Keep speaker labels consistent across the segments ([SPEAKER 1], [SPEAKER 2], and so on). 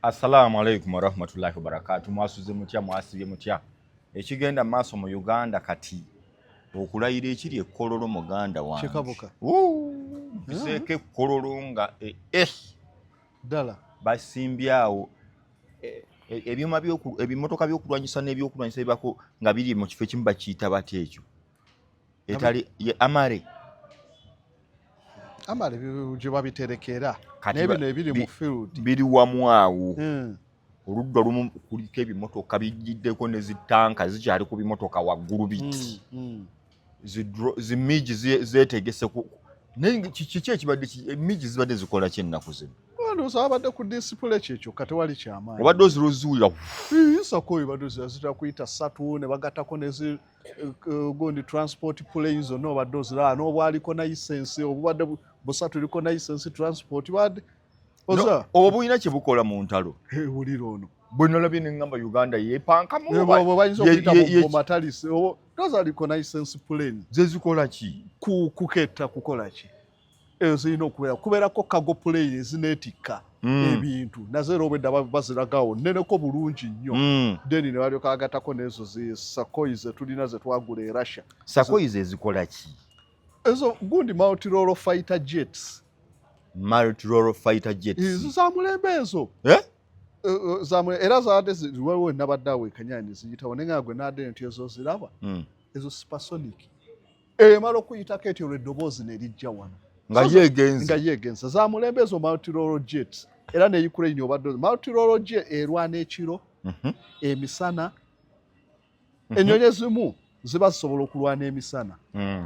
[SPEAKER 1] Assalamu alaikum warahmatullahi wabarakatuh. Mwasuze mutya mwasibye mutya. Ekigenda maaso mu Uganda kati okulayira ekiri ekkololo muganda wange.
[SPEAKER 2] Chikabuka.
[SPEAKER 1] Biseke kololo nga
[SPEAKER 2] Dala.
[SPEAKER 1] Basimbyawo ebyuma ebimotoka byokulwanyisa n'ebyokulwanyisa ebako nga biri mu kifo ekimu bakiyita bate ekyo. Etali amare.
[SPEAKER 2] Amare bye babiterekera. N'ebino ebiri mu field.
[SPEAKER 1] Biri wamu awo. Oludda lumu kuliko ebimotoka bijiddeko ne zitanka zikyali ku bimotoka waggulu biti. Zimiji zetegese ku kiki ekibadde emiji zibadde zikola kyennaku zino.
[SPEAKER 2] Ndoza abadde ku display kyekyo kati wali kyamaanyi.
[SPEAKER 1] Obadde oziruzuulira.
[SPEAKER 2] Isako ibadde zira kuyita ssatu ne bagattako ne gondi transport planes no obadde ozira n'obwaliko license obadde busatu liko license transport bad oza
[SPEAKER 1] obwo bulina kye bukola mu ntalo.
[SPEAKER 2] Buliro ono
[SPEAKER 1] bwe nalabye ne ngamba Uganda yeepanka mu
[SPEAKER 2] bo bayinza okuyita mu matalisi obwo doza liko license plane
[SPEAKER 1] ze zikola ki
[SPEAKER 2] kuketta kukola ki zirina kubeerako cargo plane ezineetikka ebintu nazo obwedda baziragawo nneneko bulungi nnyo deni ne balyoka agattako n'ezo Sukhoi ze tulina ze twagula e Russia.
[SPEAKER 1] Sukhoi ze zikola ki?
[SPEAKER 2] Ezo gundi multi-role fighter jets.
[SPEAKER 1] Multi-role fighter jets.
[SPEAKER 2] Ezo za mulembe ezo. Era zaade ziwewe nabaddawo ekanyani ziyitawo nenga gwe naade nti ezo ziraba. Ezo supersonic. Emala okuyitako etyo eddoboozi ne lijja wano.
[SPEAKER 1] Nga yeegenza.
[SPEAKER 2] Za mulembe ezo multi-role jets. Era ne Ukraine obadde multi-role jet erwana ekiro. Emisana. Ennyonyi ezimu ziba zisobola okulwana emisana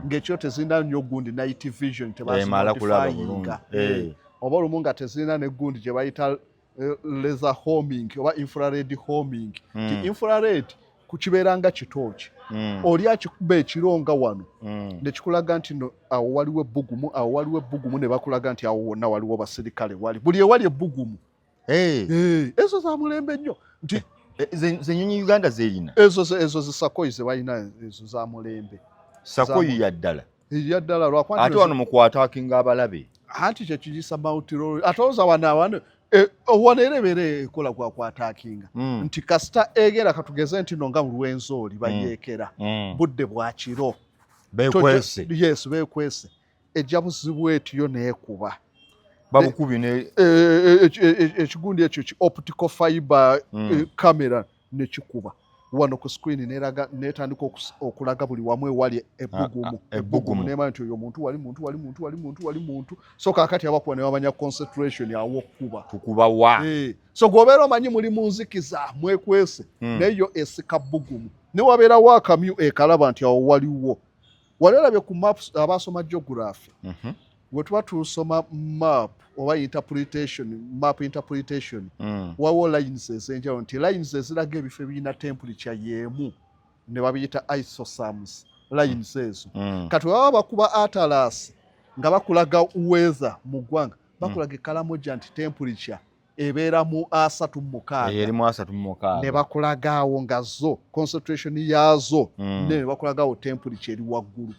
[SPEAKER 2] ng'ekyo tezirina nnyo gundi night vision tebazimatifayinga oba olumu nga tezirina ne gundi gye bayita laser homing oba infrared homing ti infrared kukibeeranga kitooki oli akikuba ekiro nga wano ne kikulaga nti awo waliwo ebbugumu ne bakulaga nti awo wonna waliwo basirikale wali buli ewali ebbugumu ezo za mulembe nnyo nti
[SPEAKER 1] zenyonyi Uganda zerina
[SPEAKER 2] ezo Sukhoi ze balina ezo za mulembe
[SPEAKER 1] Sukhoi yaddala
[SPEAKER 2] lwakwani
[SPEAKER 1] ate wano mu kwataakinga abalabe
[SPEAKER 2] anti kye kiyisa multi-role atoza wano wanerebere ekola kwa kwataakinga nti kasita egera katugeze nti no nga bulwenzooli bayeekera budde bwa kiro bekwese ejja buzibu etiyo neekuba
[SPEAKER 1] babukubi
[SPEAKER 2] ekigundi ekyo optical fiber camera nekikuba wano ku screen netandika okulaga buli wamu ewali ebbugumu nemanya nti oyo muntu wali muntu so kakati abakuba ne bamanya concentration yawo
[SPEAKER 1] tukuba wa
[SPEAKER 2] so gwobeera omanyi muli munzikiza mwekwese neyo esika bbugumu ne wabeerawo akamyu ekalaba nti awo waliwo walabye ku maps abasoma geography we tuba tusoma map oba map interpretation wawo lines ezenjawulo nti lines eziraga ebifo ebirina temperature yeemu ne babiyita isosams lines ezo kati baba bakuba atlas nga bakulaga weather mu ggwanga bakulaga ekalamoja nti temperature ebeera mu 36 ne bakulagaawo nga zo concentration yaazo ne bakulagaawo temperature eri waggulu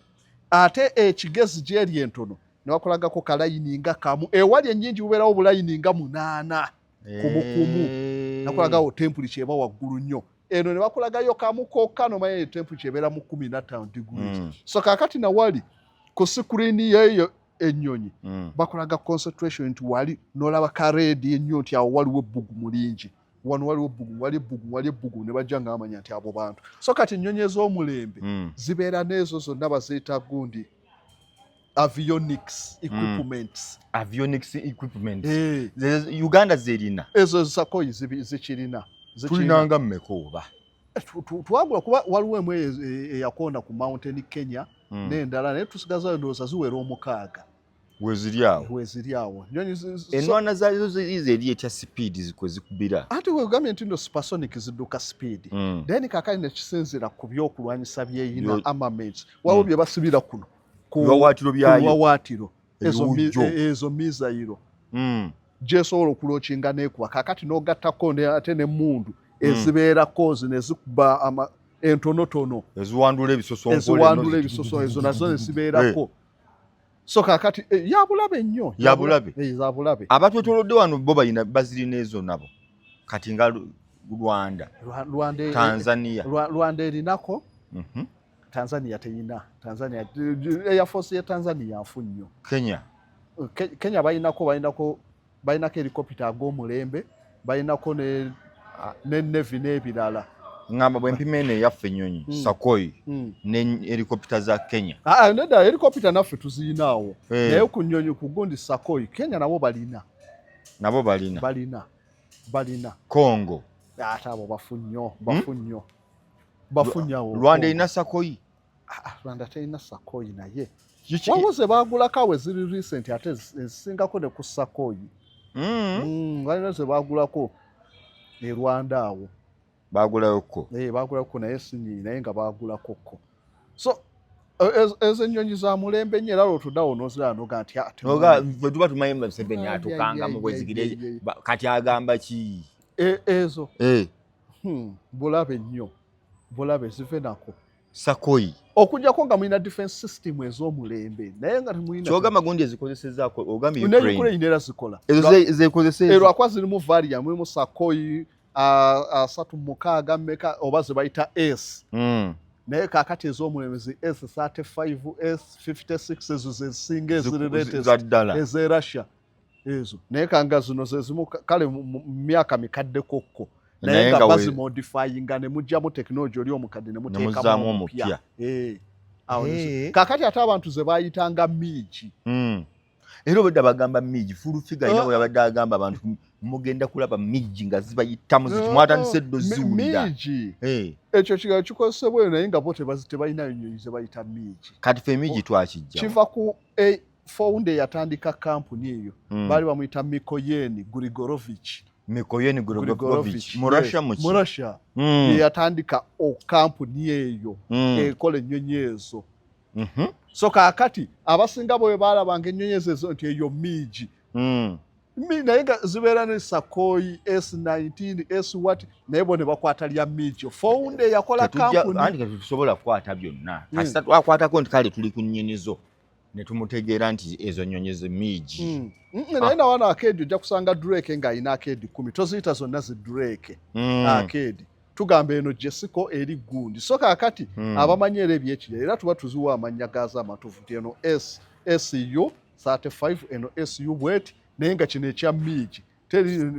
[SPEAKER 2] ate ekigezi gyeri entono nebakolagako kalayininga kamu ewali ennyingi bubeerawo bulayininga 8 kumukumu nakolagawo temperature eba waggulu nnyo eno ne bakolagayo kamu kokka nomanya temperature ebeera mu 15 degrees so kakati nawali ku screen yeyo ennyonyi bakolaga concentration nti wali nolaba karedi ennyo nti awo waliwo ebbugumu lingi wano waliwo ebbugumu ne bajja nga bamanya nti abo bantu so kati ennyonyi ez'omulembe zibeera n'ezo zonna baziyita gundi avionics equipment
[SPEAKER 1] Uganda zerina
[SPEAKER 2] ezo Sukhoi zikirina
[SPEAKER 1] tulinanga mmekooba
[SPEAKER 2] twagula kuba waliwo emu eyakonda ku mountain Kenya n'endala naye tusigazayo ndowooza ziwera 6 weziri awo
[SPEAKER 1] enwana zaalizo zize eri etya speed zikwe zikubira
[SPEAKER 2] ate wegambye nti ndo supersonic zidduka speed then kakali nekisinzira ku byokulwanyisa byeyina armaments waliwo bye basibira kuno
[SPEAKER 1] biwawaatiro byayo
[SPEAKER 2] ezo mizayiro gyesobola okulokinga neekuba kakati n'ogattako ate n'emmundu ezibeerako nezikuba entonotono
[SPEAKER 1] eziwandula
[SPEAKER 2] ebisoso ezo nazo nezibeerako so kakati yabulabe nnyo
[SPEAKER 1] yabulabe
[SPEAKER 2] zabulabe
[SPEAKER 1] abatwetolodde wano bo bazirina ezo nabo kati nga Rwanda
[SPEAKER 2] Rwanda erinako Tanzania teyina. Tanzania Air Force ya Tanzania nfu nnyo. Kenya balinako helicopter ag'omulembe, balinako ne Navy n'ebirala.
[SPEAKER 1] Ngamba bwe mpimene yaffe ennyonyi Sakoi ne helicopter za Kenya.
[SPEAKER 2] Nedda helicopter naffe tuziinaawo. Naye ku nnyonyi ku gundi Sakoi Kenya nabo balina. Balina. Congo. Ate abo bafu nnyo.
[SPEAKER 1] Rwanda ina Sakoi.
[SPEAKER 2] Rwanda terina Sakoi naye. Wabuze baagulako awe ziri recent ate ezisingako ne ku Sakoi. Balina ze baagulako e Rwanda awo.
[SPEAKER 1] Baagulako
[SPEAKER 2] naye sinyi naye nga baagulakoko. So ezo ennyonyi za mulembe nnyo era lwotuddawo n'ozira noga nti
[SPEAKER 1] bwe tuba tumanyi Museveni atukanga mu bwezigire kati agamba ki?
[SPEAKER 2] Ezo bulabe nnyo. Bulabe zive nako.
[SPEAKER 1] Sakoi
[SPEAKER 2] okujjako nga mulina defense system ez'omulembe naye nga temulina
[SPEAKER 1] kyogamba gundi ezikozesezzaako ogambye
[SPEAKER 2] Ukraine era zikola
[SPEAKER 1] ezo
[SPEAKER 2] lwakwa zirimu varia mulimu Sakoi 36 mmeka oba ze bayita S naye kaakati ez'omulembe zi S35 S56 ezo zezisinga ez'e Russia ezo naye kanga zino zezimu kale mu myaka mikadde kokko naye nga bazimodifyinga ne mujjamu tekinologi oli omukadde ne muteekamu omupya. Kaakati ate abantu ze baayitanga miigi.
[SPEAKER 1] Era obadde bagamba miigi full figure ina bw'abadde agamba abantu mugenda kulaba miigi nga zibayitamu ziti mwatandise eddo ziwulira.
[SPEAKER 2] Miigi ekyo kigali kikozesebwa eyo naye nga bo tebalinayo nnyonyi ze bayita miigi.
[SPEAKER 1] Kati fe miigi twakijja
[SPEAKER 2] kiva ku founder eyatandika kampuni eyo baali bamuyita Mikoyeni Grigorovich mu Russia yatandika kampuni eyo ekola ennyonyi ezo. So kaakati abasinga bwe baalabanga ennyonyi ezo nti eyo miigi naye nga zibeera ne Sakoi S19 S naye bo ne bakwata lya miigi. Founder yakola kampuni
[SPEAKER 1] andi tetusobola kukwata byonna kasita twakwatako nti kale tuli ku nnyonyi zo ne tumutegeera nti ezo nnyonyi ze miigi.
[SPEAKER 2] Naye na wano akeedi ojja kusanga Drake ng'alina akeedi 10 toziyita zonna zi Drake akeedi. Tugamba eno Jessico eri gundi. So kaakati abamanyi era ebyekirya era tuba tuziwa amannya gaazo amatuufu nti eno SU 35 eno SU bweti naye nga kino ekya miigi teri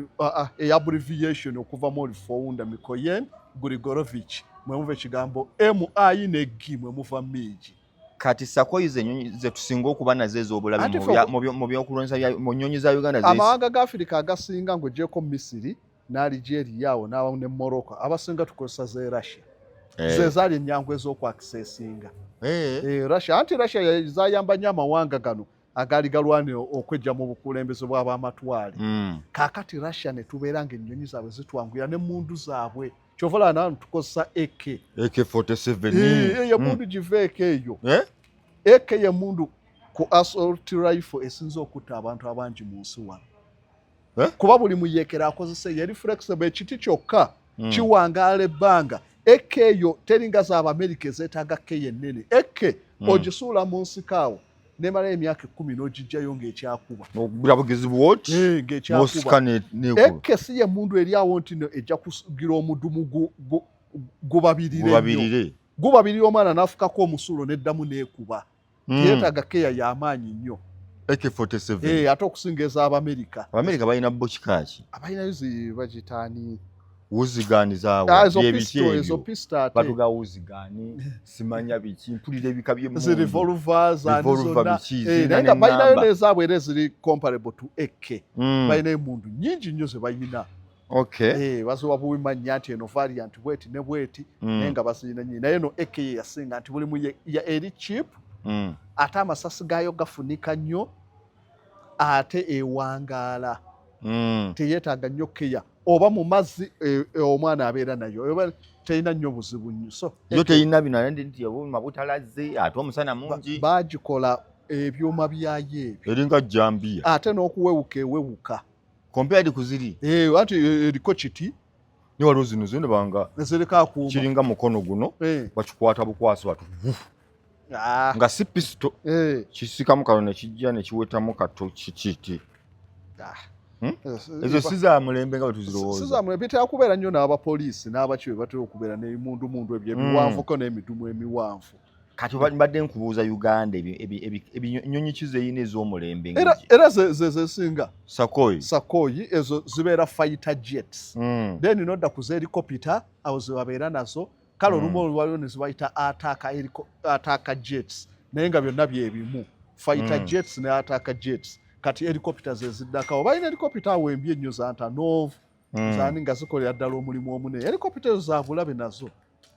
[SPEAKER 2] abbreviation okuva mu founder Mikoyen Grigorovich mwe muva ekigambo MI ne G mwe muva miigi.
[SPEAKER 1] Kati Sakoi z'ennyonyi ze tusinga okuba nazo ez'obulabe mu byokulwanyisa mu nnyonyi za Uganda
[SPEAKER 2] amawanga ga Africa agasinga ng'ogyeko Misiri n'Algeria awo n'awamu ne Morocco abasinga tukozesa z'e Russia ze zaali ennyangu ez'okwakisesinga Russia anti Russia zayamba nnyo amawanga gano agaali galwanira okwejja mu bukulembeze bw'abamatwale. Kaakati Russia ne tubeera ng'ennyonyi zaabwe zitwanguyira n'emmundu zaabwe kyovola nanu tukozesa
[SPEAKER 1] AK-47
[SPEAKER 2] ye mundu give AK eyo AK ye mundu ku assault rifle esinza okutta abantu abangi mu nsi wano kuba buli muyekera akozesa yeri flexible ekiti kyokka kiwangaala ebbanga. AK eyo teringa z'Abamerika ezeetaaga AK ennene. AK ogisuula mu nsikaawo nemala emyaka 10 n'ogijjayo ng'ekyakuba
[SPEAKER 1] obugezi bwoti ng'ekyakuba
[SPEAKER 2] AK si ye mundu eri awo nti ejja kugira omudumu gubabirire omwana n'afukako omusulo n'eddamu n'ekuba yeetaaga keya y'amaanyi nnyo
[SPEAKER 1] AK-47
[SPEAKER 2] ate okusinga ez'Abamerika.
[SPEAKER 1] Abamerika balina bo kikaaki
[SPEAKER 2] abalinayo bagitaani
[SPEAKER 1] wuzigaani zaabwe
[SPEAKER 2] ezo pistol ate
[SPEAKER 1] batuga wuzigaani simanya biki mpulira ebika by'emmundu
[SPEAKER 2] zirevolvers zonna naye nga balinayo n'ezaabwe era ziri comparable to AK. Balinayo emmundu nnyingi nnyo ze balina. Baziwa buwimanya nti eno variant bweti ne bweti naye nga bazirina nnyingi naye eno AK yasinga nti bulimu eri cheap ate amasasi gaayo gafunika nnyo ate ewangaala teyeetaaga nnyo keya oba mu mazzi omwana abeera nayo oba terina nnyo buzibu nnyo. So
[SPEAKER 1] yo terina bino nti obuma butalaze ate omusana mungi
[SPEAKER 2] baagikola ebyuma byayo ebyo
[SPEAKER 1] eringa jambiya
[SPEAKER 2] ate n'okuwewuka ewewuka
[SPEAKER 1] compared kuziri
[SPEAKER 2] anti eriko kiti
[SPEAKER 1] ni waliwo zino zino banga
[SPEAKER 2] nezirika akuuma
[SPEAKER 1] kiringa mukono guno bakikwata bukwaso watu nga si pisto kisikamu kano ne kijja ne kiwetamu kato kikiti ezo siza mulembe nga tuzirowooza
[SPEAKER 2] siza mulembe bitera kubeera nnyo n'abapoliisi n'abakiwe batera okubeera n'ebimundumundu ebyo emiwanvu ko n'emidumu emiwanvu
[SPEAKER 1] kati mbadde nkubuuza Uganda ebinyonyi kizeyina ez'omulembe
[SPEAKER 2] era zesinga sakoyi ezo zibeera fighter jets then nodda ku helicopter awo zebabeera nazo kale olumu waliwo ne zibayita ataka jets naye nga byonna byebimu fighter jets ne ataka jets kati helicopter zeziddakawo balina helicopter awo embi ennyo za Antonov zani nga zikolera ddala omulimu omunene helicopter ezo za bulabe nazo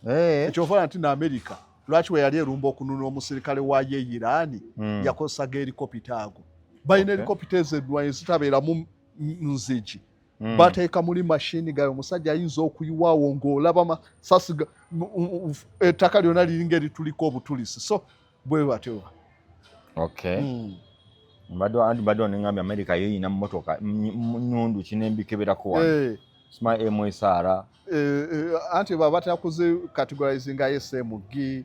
[SPEAKER 2] ekyovala nti na America lwaki we yali erumba okununa omusirikale wayo e Iran yakosaga helicopter ago balina helicopter ez'eddwanyi zitabeera mu nzigi bateeka muli mashini gayo omusajja ayinza okuyiwaawo ng'olaba masasi ettaka lyonna liringa erituliko obutulisi so bwe batyo
[SPEAKER 1] mbadde onengambye America yo yina mmotoka nyundu kinembikeberako wano sima MSR
[SPEAKER 2] anti baba batera kuzikategorizinga SMG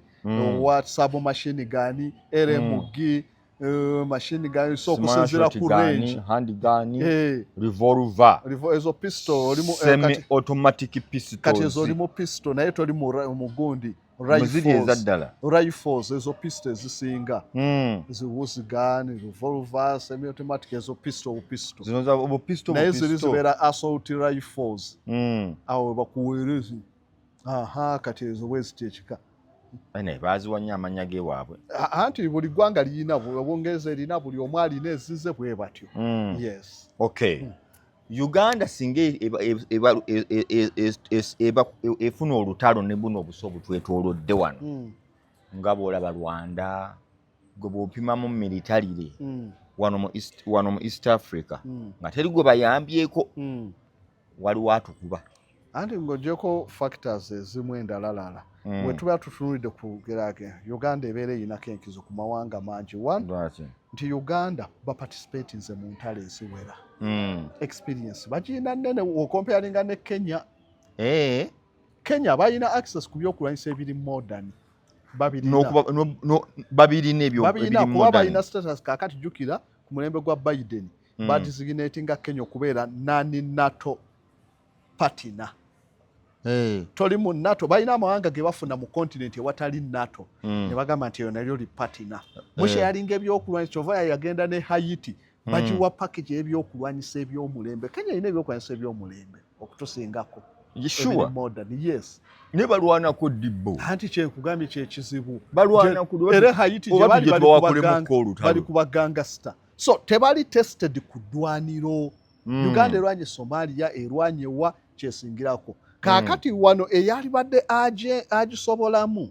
[SPEAKER 2] what submachine gun LMG machine gun so kusinzira ku range
[SPEAKER 1] hand gun revolver
[SPEAKER 2] ezo pistol
[SPEAKER 1] semi automatic pistol
[SPEAKER 2] kati ezo olimo pistol naye toli mugundi rifles ezo pistol zisinga ziwuzi gun revolver semi automatic ezo pistol naye ziri zibeera assault rifles awo bakuweereza kati ezo weziteekika
[SPEAKER 1] baziwanya amanya ge waabwe
[SPEAKER 2] anti buli ggwanga liyina Obwongereza erina buli omu alina ezize bwe batyo yes
[SPEAKER 1] Uganda singa efuna olutalo ne buno obuso obutwetoolodde wano nga bw'olaba Rwanda gwe bw'opimamu militarire wano mu East Africa nga teri gwe bayambyeko waliwo atukuba
[SPEAKER 2] anti ng'oggyeko factors ezimu endalalala bwe tuba tutunulidde ku gerage Uganda ebeera eyinako enkizo ku mawanga mangi nti Uganda baparticipatinze mu ntalo eziwera experience bagirina nnene okomparinga ne Kenya Kenya balina access ku byokulwanyisa ebiri modern
[SPEAKER 1] babirina ebyo
[SPEAKER 2] kuba balina status kakati jukira ku mulembe gwa Biden badesignatinga Kenya okubeera non-NATO partner toli mu NATO balina amawanga ge bafuna mu continent ewatali NATO ne bagamba nti eyo nalyo li partner musharinga ebyokulwanyisa kyova yagenda ne Haiti bagiwa package y'ebyokulwanyisa eby'omulembe Kenya ina ebyokulwanyisa eby'omulembe okutusingako
[SPEAKER 1] Yeshua
[SPEAKER 2] modern yes
[SPEAKER 1] ne balwanako dibbo
[SPEAKER 2] anti kyenkugambye kyekizibu
[SPEAKER 1] balwanako
[SPEAKER 2] era Haiti gye bali kubaganga star so tebali tested ku ddwaniro Uganda erwanye Somalia erwanye wa kyesingirako kakati wano eyali badde agisobolamu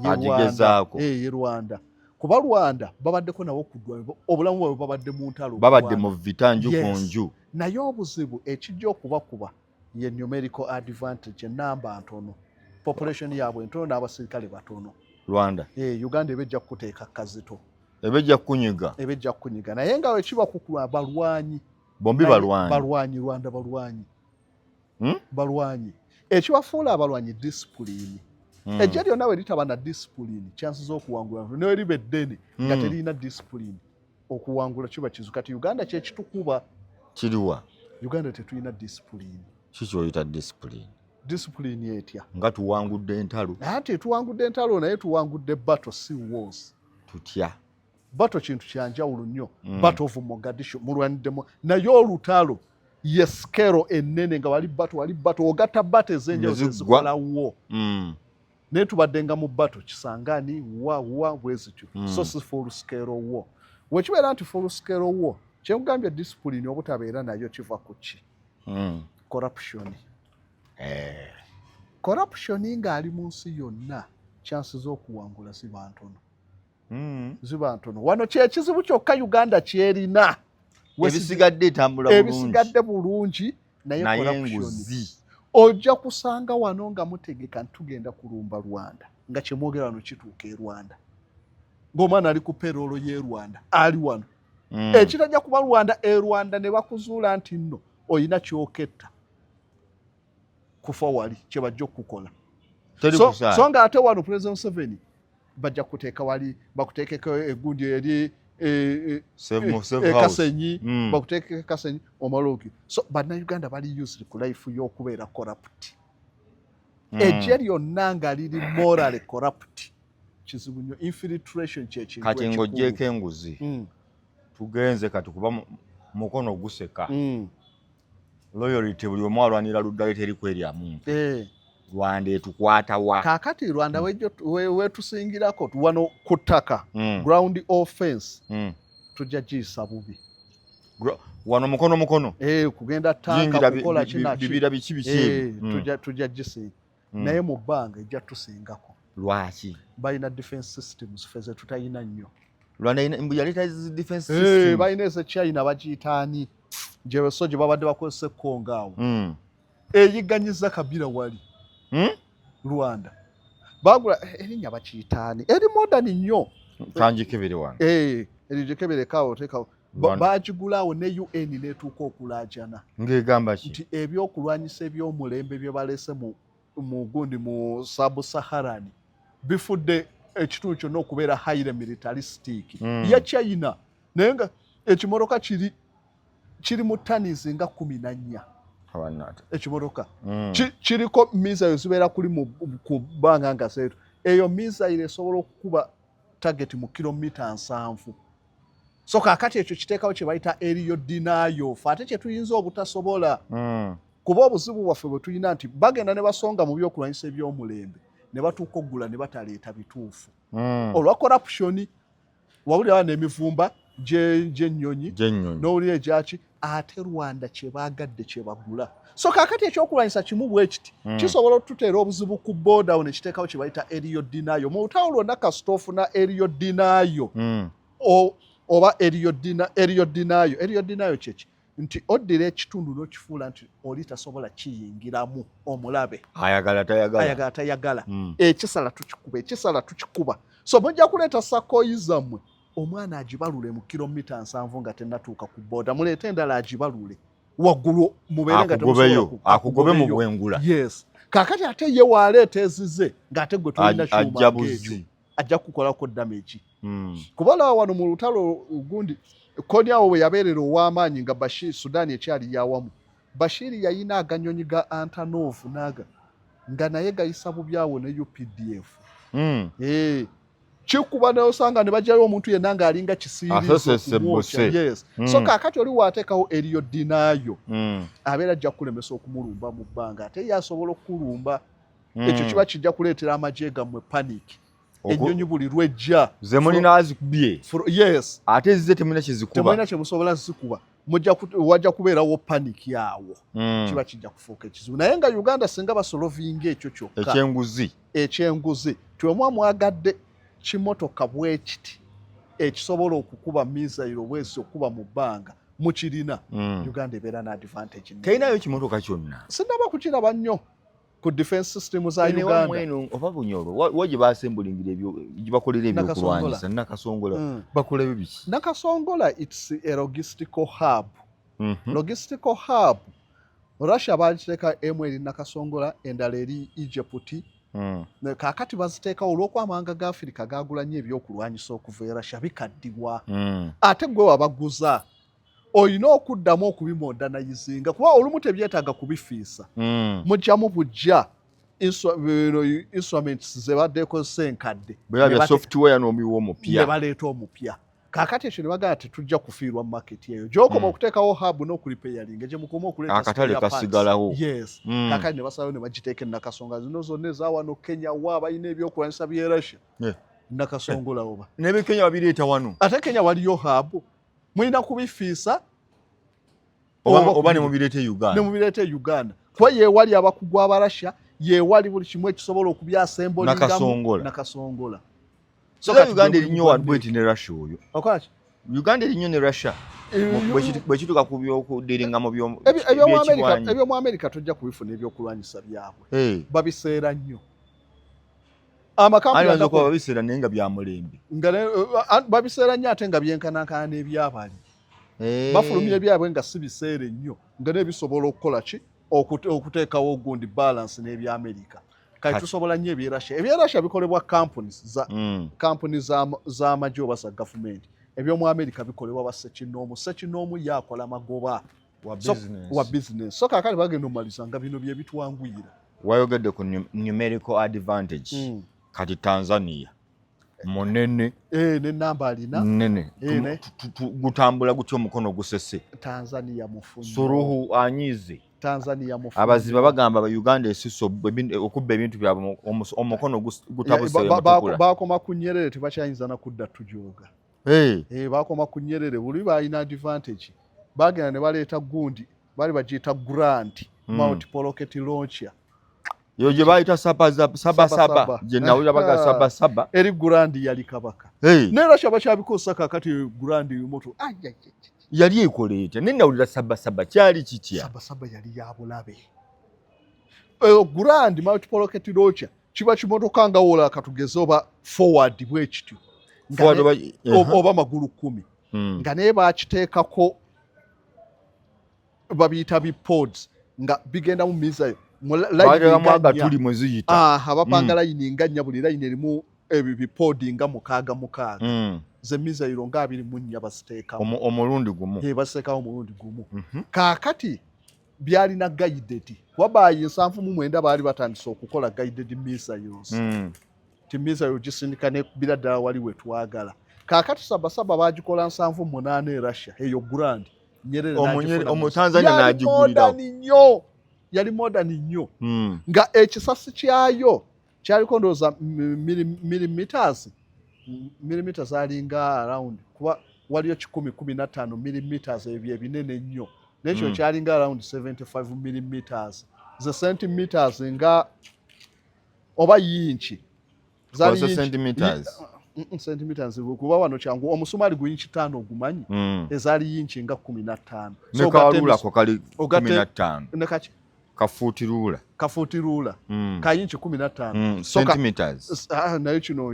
[SPEAKER 1] agigezaako
[SPEAKER 2] ye Rwanda kuba Rwanda babaddeko nabo kuddwaniro obulamu bwabwe babadde mu ntalo
[SPEAKER 1] babadde mu vita nju ku nju
[SPEAKER 2] naye obuzibu ekijja okubakuba ye numerical advantage enamba ntono population yaabwe ntono n'abasirikale batono
[SPEAKER 1] Rwanda
[SPEAKER 2] Uganda ebejja kuteeka kazito
[SPEAKER 1] ebejja kunyiga
[SPEAKER 2] naye nga wekiba kukulwa balwanyi
[SPEAKER 1] bombi
[SPEAKER 2] balwanyi Rwanda balwanyi ekibafuula abalwanyi discipline ejja lyonna we litaba na discipline chances z'okuwangula newe liba eddene nga terina discipline okuwangula kiba kizu kati Uganda kyekitukuba
[SPEAKER 1] kiriwa
[SPEAKER 2] Uganda tetulina discipline
[SPEAKER 1] kikyoyita
[SPEAKER 2] discipline etya
[SPEAKER 1] nga tuwangudde entalo
[SPEAKER 2] ate tuwangudde entalo naye tuwangudde battle si wars
[SPEAKER 1] tutya
[SPEAKER 2] battle kintu kyanjawulo nnyo battle of Mogadishu mulwaniddemu naye olutalo ye skero ennene nga wali battle ogatta battle ezenjawulo zezikolawo naye tubaddenga mu battle Kisangani wa bwezityo so si full scale war wekibeera nti full scale war kyengambye discipline obutabeera nayo kiva ku ki corruption ng'ali mu nsi yonna chances z'okuwangula ziba ntono wano kyekizibu kyokka Uganda kyerina ebisigadde bulungi naye corruption ojja kusanga wano nga mutegeka ntugenda kulumba Rwanda nga kyemwogera wano kituuka e Rwanda ng'omwana ali ku peroolo y'e Rwanda ali wano ekitajja kuba Rwanda Rwanda ne bakuzuula nti nno oyina kyoketta kufa wali kye bajja okukola so nga ate wano President Museveni bajja kuteeka wali bakuteekeko egundi eri Kasenyi bakuteeka Kasenyi omaloki so bannayuganda bali used ku life y'okubeera corrupt ejje lyonna nga liri morally corrupt kizibu nnyo infiltration kyekintu
[SPEAKER 1] kati ng'oggyeko enguzi tugenze kati kuba mukono guseka loyalty buli omu alwanira ludda terikweryamu Rwanda etukwata wa
[SPEAKER 2] kaakati Rwanda wetusingirako wano ku ttaka ground offense tujja giyisa bubi
[SPEAKER 1] wano mukono
[SPEAKER 2] kugenda tanka kukola
[SPEAKER 1] bibira biki biki
[SPEAKER 2] tujja gisinga naye mu bbanga ejja tusingako
[SPEAKER 1] lwaki
[SPEAKER 2] balina defense systems feze tutayina nnyo
[SPEAKER 1] Rwanda yaleta defense system
[SPEAKER 2] balina eze China bagiyitaani gyebeso gye babadde bakozesa ekkonga awo eyiganyiza Kabila wali Rwanda bagula erinnya bakiyitaani eri modern nnyo
[SPEAKER 1] kanjikebere wano
[SPEAKER 2] erijekebere kawo tekawo bagigulaawo ne UN netuuka okulaajana
[SPEAKER 1] ng'egamba ki
[SPEAKER 2] nti ebyokulwanyisa eby'omulembe bye balese mu gundi mu Sub-Saharan bifudde ekitundu kyonna okubeera highly militaristic ya China naye nga ekimoroka kiri mu tons nga 14 ekimoroka kiriko missiles zibeera kuli ku bbanga nga seetu eyo missile esobola okukuba target mu kilomita 7 so kaakati ekyo kiteekawo kye bayita aerial denial fe ate kye tuyinza obutasobola kuba obuzibu bwaffe bwe tulina nti bagenda ne basonga mu byokulwanyisa eby'omulembe ne batuuka oggula ne bataleeta bituufu olwa corruption wawulira n'emivumba gy'ennyonyi n'owulira egyaki ate Rwanda kye baagadde kye bagula so kaakati ekyokulwanyisa kimu bwe kiti kisobola okututeera obuzibu ku border awo ne kiteekawo kye bayita aerial denial mu lutalo lwonna kasita ofuna aerial denial oba aerial denial kyeki nti oddira ekitundu n'okifuula nti oli tasobola kiyingiramu omulabe
[SPEAKER 1] ayagala
[SPEAKER 2] tayagala ekisala tukikuba so mujja kuleeta sakoyi zammwe omwana agibalule mu kilomita 7 nga tennatuuka ku booda muleete endala agibalule waggulu mubeere nga
[SPEAKER 1] akugobe mu bwengula
[SPEAKER 2] yes kaakati ate ye waaleeta ezize ng'ate gwe tulina kyuma ajja kukolako damage kubala wano mu lutalo gundi koni awo bwe yabeerera ow'amaanyi nga Bashir Sudan ekyali yawamu Bashir yayina aganyonyi ga Antonov naga nga naye gayisa bubyawo ne UPDF kikuba n'osanga ne bajjayo omuntu yenna ng'alinga kisiirizo yes so kaakati oli waateekawo eriyo dinaayo abeera ajja kulemesa okumulumba mu bbanga ate yasobola okukulumba ekyo kiba kijja kuleetera amagye gammwe panic ennyonyi buli lwejja
[SPEAKER 1] ze mulina azikubye
[SPEAKER 2] yes
[SPEAKER 1] ate zize temulina kyezikuba
[SPEAKER 2] kyemusobola zikuba wajja kubeerawo panic yaawo kiba kijja kufuuka ekizibu naye nga Uganda singa basolovinga ekyo kyokka ekyenguzi tiwemwa mwagadde kimotoka bwe kiti ekisobola okukuba missile obwezi okuba mu bbanga mukirina Uganda ebeera na advantage
[SPEAKER 1] teyinayo kimotoka kyonna
[SPEAKER 2] sinaba kukiraba nnyo ku defense system za Uganda
[SPEAKER 1] oba bunyoro waje basembulingira ebyo gibakolera ebyokulwanyisa Nakasongola bakola bibiki
[SPEAKER 2] Nakasongola it's a logistical hub logistical hub Russia bagiteeka emu eri Nakasongola endala eri Egypt kaakati baziteeka olw'okwamawanga ga Africa gaagula nnyo ebyokulwanyisa okuva e Russia bikaddiwa ate gwe wabaguza oyina okuddamu okubimodanayizinga kuba olumu tebyetaaga kubifiisa mujjamu bujja instruments ze baddekozesa enkadde
[SPEAKER 1] software n'omuyiwa omupya
[SPEAKER 2] ne baleeta omupya kaakati ekyo ne bagamba tetujja kufiirwa mu maketi eyo gyokoma okuteekawo hub n'okulipeyeringa gye mukoma okuleeta
[SPEAKER 1] akatale kasigalawo
[SPEAKER 2] yes kaakati ne basalawo ne bagiteeka Nakasongola zino zonna ezawano Kenya wa balina ebyokulwanyisa by'e Russia Nakasongola oba
[SPEAKER 1] nebe Kenya wabireeta wano
[SPEAKER 2] ate Kenya waliyo hub mulina kubifiisa
[SPEAKER 1] oba ne mubireete
[SPEAKER 2] Uganda kuba yeewali abakugu aba Russia yeewali buli kimu ekisobola okubyasembolingamu Nakasongola
[SPEAKER 1] so Uganda erinyo wadbweti ne Russia oyo
[SPEAKER 2] okwaki
[SPEAKER 1] Uganda erinyo ne Russia bwe kituka ku byokudiringa mu
[SPEAKER 2] ebyomu America tojja kubifuna ebyokulwanyisa byabwe babiseera nnyo
[SPEAKER 1] amakampuni babiseera naye nga byamulembe
[SPEAKER 2] babiseera nnyo ate nga byenkanankana n'ebyabali bafulumya ebyabwe nga si biseere nnyo nga nebisobola okukola ki okuteekawo gundi balance n'ebya America kati tusobola nnyo ebyerussia bikolebbwa companies z'amagye oba za gavumenti ebyomu America bikolebwa bassekinoomu ssekinoomu yakola magoba wa business so kakali bagenda omaliza nga bino bye bitwanguyira
[SPEAKER 1] wayogedde ku numerical advantage kati Tanzania munene
[SPEAKER 2] n'ennamba alina
[SPEAKER 1] nene gutambula gutyo omukono gusese
[SPEAKER 2] Tanzania mufunyo
[SPEAKER 1] Suluhu anyize
[SPEAKER 2] Tanzania mufunyo
[SPEAKER 1] abaziba bagamba ba Uganda esiso okubba ebintu byabwe omukono gutabuse
[SPEAKER 2] bakoma ku Nyerere tebakyayinza na kudda tujoga bakoma ku Nyerere buli balina advantage bagenda ne baleeta gundi bali bagiyita grant multiple rocket launcher
[SPEAKER 1] yo gye bayita saba gye nawulira baga saba
[SPEAKER 2] eri gurandi yali kabaka nera shaba kyabikosa kakati gurandi yumoto
[SPEAKER 1] yali ekole etya nenawulira saba kyali kitya
[SPEAKER 2] saba yali yabulabe gurandi multiple rocket launcher kiba kimotoka nga wola katugeze oba forward bwekityo oba magulu 10 nga naye bakiteekako babiyita bipods nga bigenda mu missile
[SPEAKER 1] tuli mweziyita
[SPEAKER 2] abapanga layini nga nnya buli layini erimu ebipodi nga mukaaga ze missile nga 24 basiteeka
[SPEAKER 1] omulundi gumu
[SPEAKER 2] basiteekawo omulundi gumu kaakati byalina guided wabayi 79 baali batandise okukola guided missiles ti missile gisindika nekubira ddala wali wetwagala kaakati saba bagikola 78 e Russia eyo grand Nyerere
[SPEAKER 1] Tanzania najigulira
[SPEAKER 2] yali modern nnyo nga ekisasi kyayo kyaliko ndowooza millimeters alinga around kuba waliyo 10-15 millimeters ebyo ebinene nnyo nekyo kyalinga around 75 millimeters ze centimeters nga oba yinchi
[SPEAKER 1] zali
[SPEAKER 2] centimeters kuba wano kyangu omusumali guyinchi 5 ogumanyi ezali yinchi nga 15
[SPEAKER 1] so kalula ko kali 15
[SPEAKER 2] nekaki
[SPEAKER 1] kafuti rula
[SPEAKER 2] kayinchi 15
[SPEAKER 1] centimeters
[SPEAKER 2] nayo kino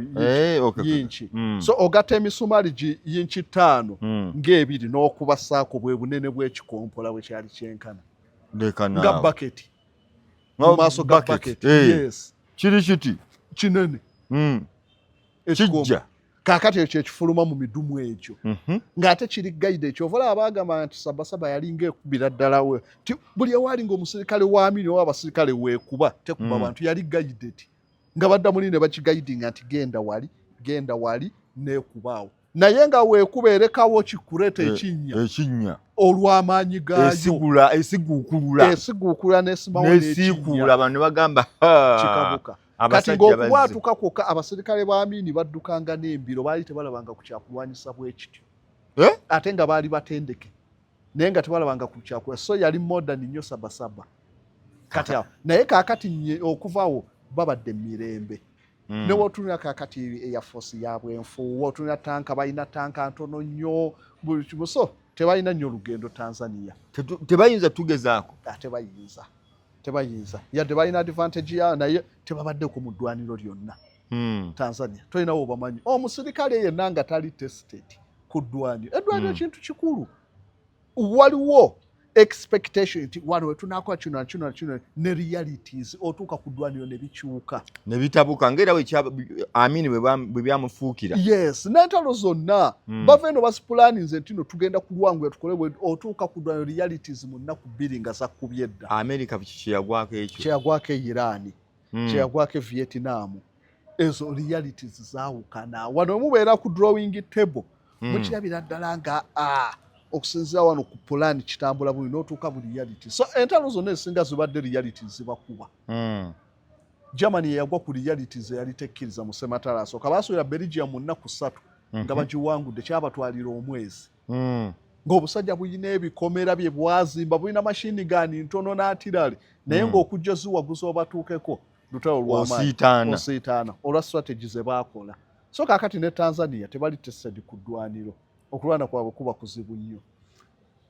[SPEAKER 2] yinchi so ogata emisumali yinchi 5 ng'ebiri n'okubasaako bwe bunene bw'ekikompola bwe kyali kyenkana nga bucket mu maaso ga bucket yes
[SPEAKER 1] kiri kiti
[SPEAKER 2] kinene
[SPEAKER 1] kijja
[SPEAKER 2] kakati ekyo ekifuluma mu midumu ekyo ng'ate kiri gaide ekyo ovala abagamba nti saba yalinga ekubira ddala we buli ewaali ng'omusirikale wa mini oba abasirikale weekuba tekuba abantu yali gaide nga badda muli ne bakigaidinga nti genda wali neekubaawo naye nga weekuba erekawo kikureta ekinnya olw'amaanyi gaayo esiguukulula n'esimawo
[SPEAKER 1] n'esiikuula abantu ne bagamba
[SPEAKER 2] kikabuka kati ng'okubwatuka kwokka abasirikale ba Amini baddukanga n'embiro baali tebalabanga ku kyakulwanyisa bwekityo ate nga baali batendeke naye nga tebalabanga ku kyakulwa so yali modern nnyo saba kati awo naye kaakati okuvaawo babadde mirembe ne wotunira kaakati Air Force yabwenfu wotunira tanka balina tanka ntono nnyo buli kimu so tebalina nnyo olugendo Tanzania
[SPEAKER 1] tebayinza tugezaako
[SPEAKER 2] tebayinza yadde balina advantage ya naye tebabaddeko mu ddwaniro lyonna Tanzania tolinawo obamanyi omusirikale yenna nga tali tested ku ddwaniro eddwaniro kintu kikulu waliwo expectation nti wano wetunakola kino ne realities otuuka ku ddwaniro ne bikyuka
[SPEAKER 1] ne bitabuka ng'era Amini bwe byamufuukira
[SPEAKER 2] yes n'entalo zonna bava eno basipulaninze nti no tugenda kulwangula tukole otuuka ku ddwaniro realities mu nnaku 2 nga zakkubye edda
[SPEAKER 1] America kyeyagwako ekyo
[SPEAKER 2] kyeyagwako Iran kyeyagwako Vietnam ezo realities zaawukana wano mubeera ku drawing table mukirabira ddala nga okusinzira wano ku plan kitambula buli n'otuuka buli reality so entalo zonna ezisinga zibadde realities zibakuba Germany yagwa ku realities yali tekkiriza mu sematala asooka baasuubira Belgium mu nnaku 3 nga bagiwangudde kyabatwalira omwezi ng'obusajja bulina ebikomera bye bwazimba bulina mashini gani ntono n'atirale naye ng'okujja ziwaguza obatuukeko lutalo lw'amaanyi osiitaana olwa strategy ze baakola so kaakati ne Tanzania tebali tested ku ddwaniro okulwana kwabwe kuba kuzibu nnyo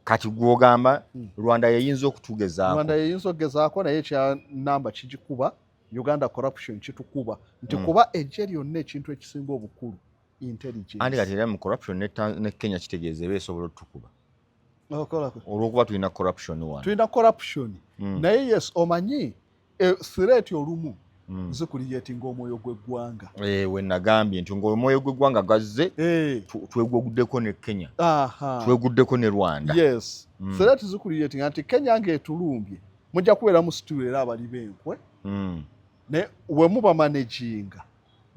[SPEAKER 1] kati gwogamba Rwanda yeyinza
[SPEAKER 2] okugezaako naye kya namba kigikuba Uganda corruption kitukuba nti kuba ejje lyonna ekintu ekisinga obukulu intelligence
[SPEAKER 1] andi kati era mu corruption ne Kenya kitegeeza eba esobola otukuba olw'okuba tulina corruption
[SPEAKER 2] naye yes omanyi threat olumu zikuliyetinga omwoyo gw'eggwanga.
[SPEAKER 1] We nagambye nti ng'omwoyo gw'eggwanga gazze tweguddeko ne Kenya, tweguddeko ne Rwanda.
[SPEAKER 2] Yes. Threat zikuliyetinga nti Kenya ng'etulumbye mujja kubeera mu situlo era abali b'enkwe ne we muba managinga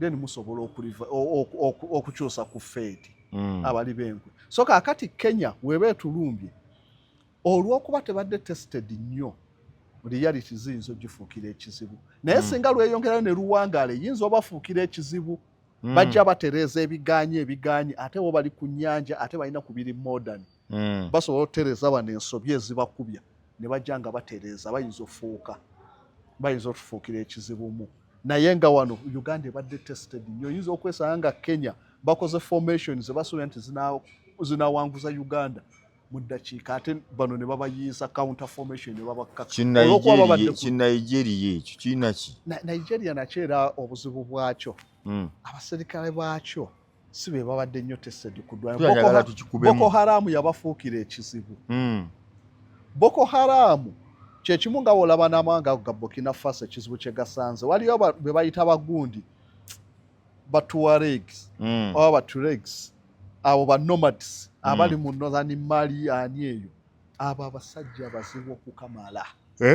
[SPEAKER 2] then musobola okukyusa ku fate abali b'enkwe. So kaakati Kenya weba etulumbye olw'okuba tebadde tested nnyo reality ziyinza ogifuukira ekizibu naye singa lweyongerayo ne luwangaala eyinza obafuukira ekizibu. Bajja batereeza ebigaanyi ate bo bali ku nnyanja ate balina ku biri modern basobola okutereeza bano ensobi ezibakubya ne bajja nga batereeza bayinza otufuukira ekizibu mu. Naye nga wano Uganda ebadde tested nnyo oyinza okwesanga nga Kenya bakoze formation ze basuubira nti zinawanguza Uganda mu ddakiika ate bano ne babayiisa counter formation ne babakaka.
[SPEAKER 1] Kinnigeria ekyo kirina ki?
[SPEAKER 2] Nigeria nakyo era obuzibu bwakyo abaserikale baakyo si be babadde nnyo tested ku ddwaliro. Boko Haram yabafuukira ekizibu. Boko Haram kyekimu nga olaba n'amawanga ga Burkina Faso ekizibu kye gasanze waliyo be bayita bagundi Batuaregs oba Baturegs abo ba nomads abali mu Northern Mali ani eyo abo abasajja bazibu okukamala.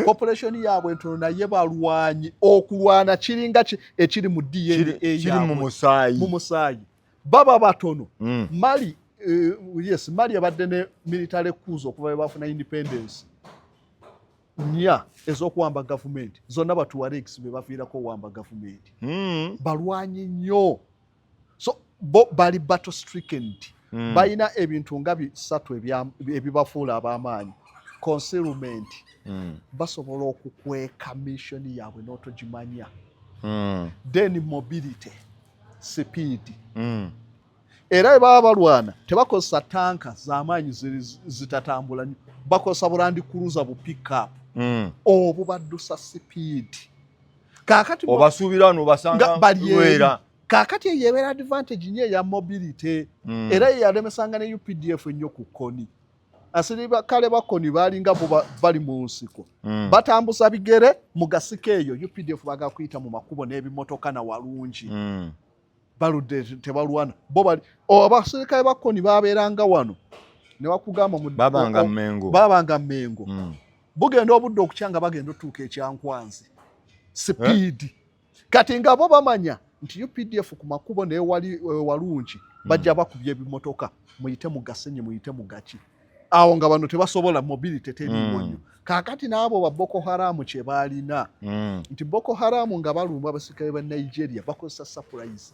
[SPEAKER 2] Population yaabwe ntono naye balwanyi okulwana kiringa ekiri mu DNA
[SPEAKER 1] kiri mu musaayi
[SPEAKER 2] baba batono. Mali yes Mali yabadde ne military coups okuva bafuna independence nya ez'okuwamba gavumenti zonna Batuaregs be bafiirako okuwamba gavumenti. Balwanyi nnyo so bali battle stricken. Balina ebintu nga bisatu ebibafuula ab'amaanyi. Concealment basobola okukweka mission yaabwe n'otogimanya. Then mobility speed era bwe baba balwana tebakozesa tanka z'amaanyi zitatambula nnyo bakozesa bulandi cruiser bu pick up obubaddusa speed. Kaakati
[SPEAKER 1] obasuubira n'obasanga lwera.
[SPEAKER 2] Kaakati eyo ebeera advantage nnyo eya mobility era yeyalemesanga ne UPDF ennyo ku koni. Asiriba kale bakoni balinga bali mu nsiko batambuza bigere mu gasike eyo UPDF bagakuyita mu makubo n'ebimotoka na walungi baludde tebalwana bo bali abasirikale bakoni babeeranga wano ne bakugamba mu babanga Mmengo bugenda obudde okukyanga bagenda otuuka ekyankwanzi speed. Kati nga bo bamanya nti UPDF ku makubo naye wali walungi bajja bakubye ebimotoka muyite mu gasenyi muyite mu gaki awo nga bano tebasobola mobility teriiwo nnyo. Kaakati n'abo ba Boko Haram kye baalina nti Boko Haram nga balumba abasirikale ba Nigeria bakozesa surprise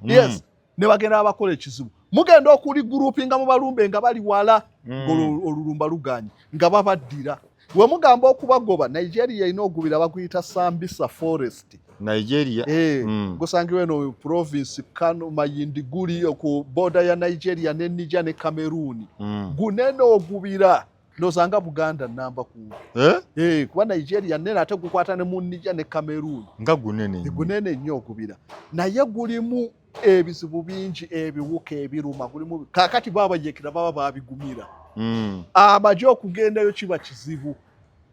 [SPEAKER 2] yes ne bagenda bakola ekizibu mugenda okuli groupinga mu balumbe nga bali wala olulumba luganye nga babaddira we mugamba okubagoba. Nigeria ina ogubira baguyita Sambisa Forest
[SPEAKER 1] Nigeria
[SPEAKER 2] gusangiwe no province Kano Mayindi guli ku border ya Nigeria ne Niger ne Cameroon gunene ogubira lozanga Buganda namba ku kuba Nigeria nene ate gukwata ne mu Niger ne Cameroon
[SPEAKER 1] nga gunene
[SPEAKER 2] nnyo ogubira naye gulimu ebizibu bingi ebiwuka ebiruma gulimu kaakati baba yekira baba babigumira amajjo okugendayo kiba kizibu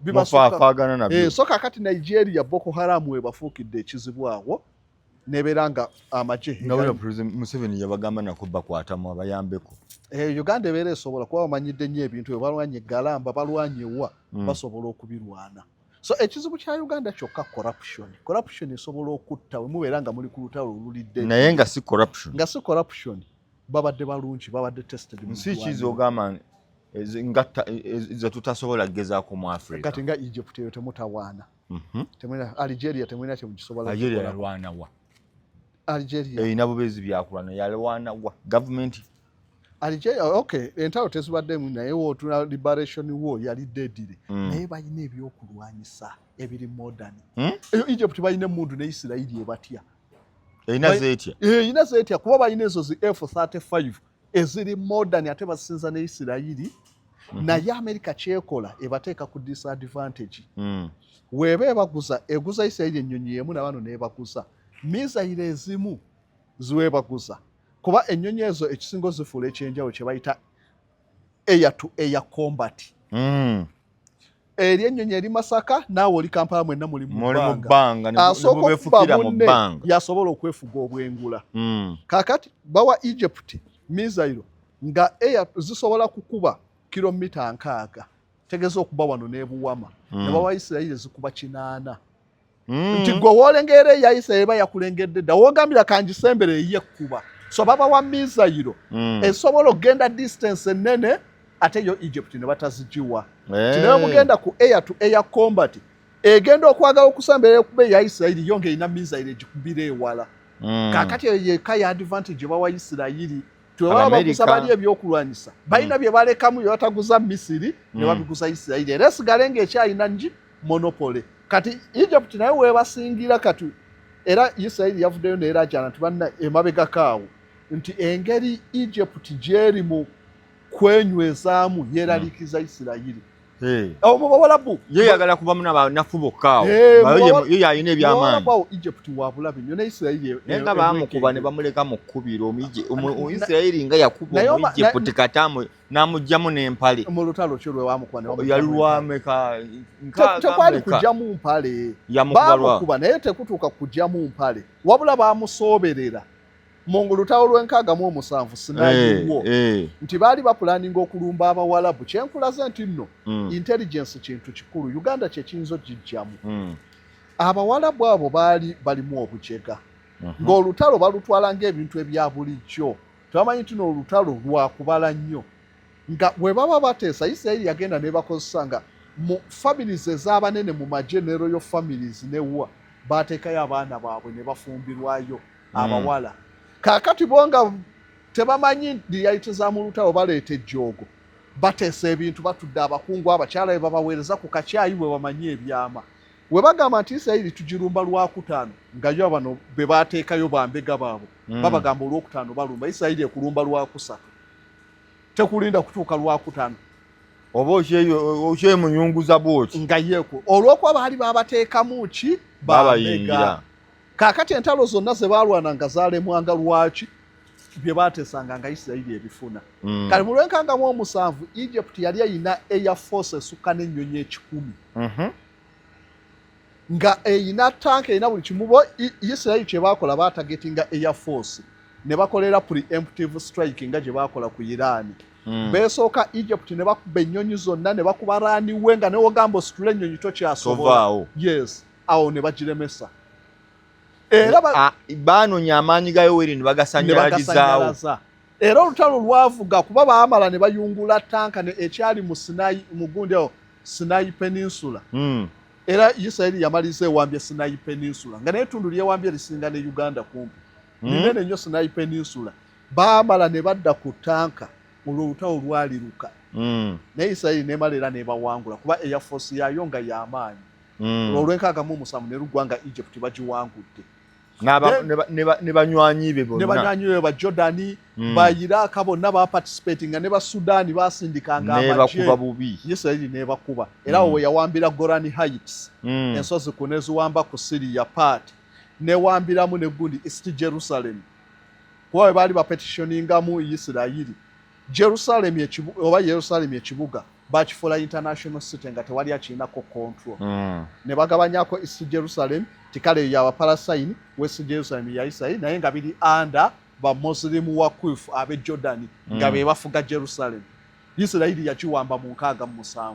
[SPEAKER 1] bibafaagana nabyo.
[SPEAKER 2] So kaakati Nigeria Boko Haram we bafuukidde ekizibu awo neberanga amajje
[SPEAKER 1] nga President Museveni yabagamba nako bakwatamu abayambeko.
[SPEAKER 2] Uganda ebeera esobola kuba bamanyidde nnyo ebintu bye balwanye Galamba balwanye wa basobola okubirwana. So ekizibu kya Uganda kyokka corruption esobola okutta we mubeera nga muli ku lutalo olulidde
[SPEAKER 1] naye nga si corruption babadde balungi babadde tested mu
[SPEAKER 2] si
[SPEAKER 1] kizo ogamba ngatta ze tutasobola gezaako mu Africa.
[SPEAKER 2] Kati nga Egypt eyo temutawaana temulina Algeria temulina kye mukisobola.
[SPEAKER 1] Algeria yalwana wa
[SPEAKER 2] Algeria
[SPEAKER 1] erina bubezi byakulwana yalwana wa government
[SPEAKER 2] Algeria okay entalo tezibaddemu naye wotuna liberation war yali deadly naye balina ebyokulwanyisa ebiri modern. Egypt balina emundu ne Israel ebatya erina zeetya kuba balina ezo zi F-35 eziri modern ate basinza ne Israel naye America kyekola ebateeka ku disadvantage. Weba ebaguza eguza Israel ennyonyi emu na bano nebaguza missile ezimu ziwebaguza kuba ennyonyi ezo ekisingo zifuula ekyenjawo kye bayita air to air combat. eri ennyonyi eri Masaka naawe oli Kampala mwenna muli mu
[SPEAKER 1] bbanga nebwefukira mu bbanga
[SPEAKER 2] yasobola okwefuga obwengula. Kaakati bawa Egypt missile nga zisobola kukuba kilomita 6 tegeza okuba wano n'ebuwama ne bawa Isirayiri zikuba 8. Nti gwe woolengera eya Isirayiri bayakulengedde dda woogambira kangisembere yekkuba so baba wa missile esobola okgenda distance ennene ate yo Egypt ne batazijiwa. Tinawe mugenda ku air to air combat egenda okwagala okusembera ekube ya Isirayiri yonge ina missile egikubira ewala. Kaakati ye kaya advantage bawa Isirayiri tuwaba kusabali ebyokulwanyisa balina bye balekamu yataguza Misiri ne babiguza Isirayiri era sigalenga ekyalina nji monopoly. Kati Egypt naye webasingira kati era Isirayiri yavuddeyo neera jana tubanna emabega kaawo nti engeri Egypt gyeri mu kwenywezaamu yeralikiza Isirayiri. Omubawalabu
[SPEAKER 1] yeyagala kuba munabanafu bokkaawo yo yalina ebyamaanyi.
[SPEAKER 2] Egypt wabulabe nnyo ne Isirayiri
[SPEAKER 1] nenga baamukuba ne bamuleka mu kkubiro Isirayiri nga yakuba Egypt katamu n'amugyamu n'empale
[SPEAKER 2] mu lutalo kyo lwe bamukuba
[SPEAKER 1] yali lwameka
[SPEAKER 2] tekwali kujjamu mpale baamukuba naye tekutuuka kujjamu mpale wabula baamusooberera mu lutalo lw'67 sinayiwo nti baali bapulaninga okulumba abawalabu kyenkulaze nti nno intelligence kintu kikulu Uganda kyekiyinza okijjamu. Abawalabu abo baali balimu obujega ng'olutalo balutwala ng'ebintu ebya bulijjo tebamanyi nti n'olutalo lwakubala nnyo nga bwe baba bateesa Isirayiri yagenda ne bakozesa nga mu families ez'abanene mu magye ne royal families newa baateekayo abaana baabwe ne bafumbirwayo abawala. Kaakati bonga tebamanyi reality za mu lutalo baleeta ejjoogo bateesa ebintu batudde abakungu abakyala be babaweereza ku kakyayi bwe bamanyi ebyama we bagamba nti Isirayiri tugirumba Lwakutaano nga yo bano be baateekayo bambega baabo babagamba Olwokutaano balumba Isirayiri ekulumba Lwakusatu tekulinda kutuuka Lwakutaano
[SPEAKER 1] oba okyemunyunguza bwoti
[SPEAKER 2] nga yeeko olw'okuba baali babateekamu ki
[SPEAKER 1] babayingira.
[SPEAKER 2] Kaakati entalo zonna ze baalwana nga zaalemwanga lwaki bye baateesanga nga Isirayiri ebifuna. Kale mu lw'67 Egypt yali ayina air force esukka n'ennyonyi 10 nga eyina tank eyina buli kimu bo Isirayiri kye baakola baatagetinga air force ne bakolera preemptive strike nga gye baakola ku Iran. Beesooka Egypt ne bakuba ennyonyi zonna ne bakuba raaniwe nga newogamba ositula ennyonyi tokyasobola. Yes awo ne bagiremesa.
[SPEAKER 1] Era baanonya amaanyi ga Yoweri ne bagasanyalalizaawo.
[SPEAKER 2] Era olutalo lwavuga kuba baamala ne bayungula tanka ne ekyali mu Sinai mugundi awo Sinai Peninsula. Era Isirayiri yamaliza ewambye Sinai Peninsula nga n'etundu lyewambye lisinga ne Uganda kumpi. Ninene nnyo Sinai Peninsula. Baamala ne badda ku tanka olutalo lwaliruka. Ne Isirayiri n'emala era n'ebawangula kuba Air Force yayo nga y'amaanyi. Olw'67 ne luggwanga Egypt bagiwangudde.
[SPEAKER 1] Ne banywanyi be bonna.
[SPEAKER 2] Ne banywanyi be ba Jordani, ba Iraq bonna ba participating nga ne ba Sudan basindikanga
[SPEAKER 1] amagye. Ne bakuba bubi.
[SPEAKER 2] Isirayiri ne bakuba. Era we yawambira Golan Heights. Ensozi kuneziwamba ku Syria part. Ne wambiramu ne gundi East Jerusalem. Kwa bali ba petitioninga mu Isirayiri. Jerusalem ekibuga bakifuula international city nga tewali akinako control. Ne bagabanyako East Jerusalem tikale ya Palestine, West Jerusalem ya Isirayiri naye nga biri under ba Muslim Waqf abe Jordan nga be bafuga Jerusalem. Isirayiri yakiwamba mu 67.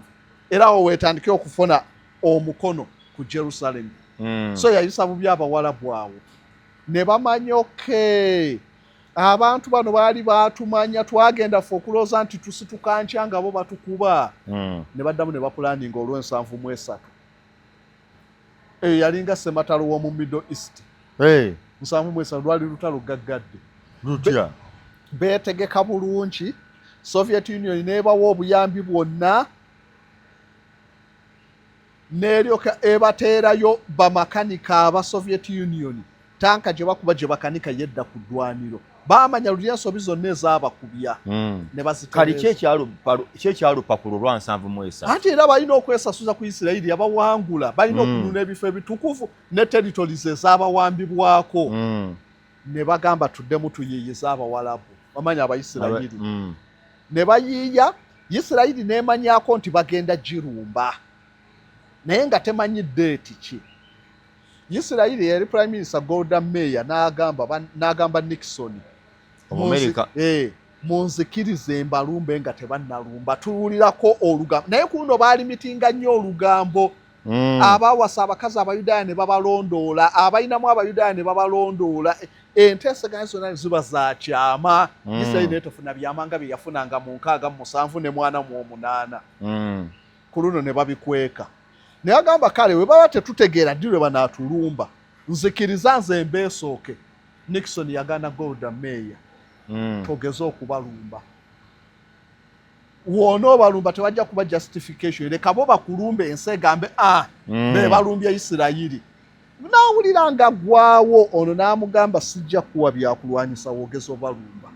[SPEAKER 2] Era awo wetandike okufuna omukono ku Jerusalem. So yayisa bubi abawalabu awo. Ne bamanyoke abantu bano baali baatumanya twagenda fe okulooza nti tusitukanca nga bo batukuba. Ne baddamu ne bapulaninga olw'73. Yalinga sematalo w'omu Middle East. 73 lwali lutalo gaggadde.
[SPEAKER 1] Lutya.
[SPEAKER 2] Beetegeka bulungi. Soviet Union neebawa obuyambi bwonna. N'eryoka ebateerayo bamakanika aba Soviet Union. Tanka gye bakuba gye bakanika yedda ku ddwaniro. Baamanya lulya ensobi zonna ez'abakubya. Ne bazitereza.
[SPEAKER 1] Kale kyekyalupapulo lwa 73.
[SPEAKER 2] Anti era balina okwesasuza ku Isirayiri yabawangula. Balina okununa ebifo ebitukuvu ne territories ez'abawambibwako. Ne bagamba tuddemu tuyiiyiza abawalabu. Bamanya Abayisirayiri. Ne bayiiya Isirayiri n'emanyako nti bagenda girumba. naye nga temanyi date ki. Isirayiri yali prime minister Golda Meir n'agamba Nixon munzikirize mbalumbe nga tebannalumba tuwulirako olugambo naye kuno baalimitinga nnyo olugambo abawasa abakazi abayudaaya ne babalondoola abayinamu abayudaaya ne babalondoola enteeseganya zonna ziba za kyama Isirayiri netofuna byama nga bye yafunanga mu 67 ne mwana mu 8 ku luno ne babikweka naye agamba kale we baba tetutegeera ddi lwe banaatulumba nzikiriza nze mbeesooke Nixon yagana Golda Meir togeza okubalumba wonoobalumba tewajja kuba justification leka bo bakulumbe ensi egambe be balumbye Isirayiri naawulira nga gwaawo ono n'amugamba sijja kuwa byakulwanyisa wogeza obalumba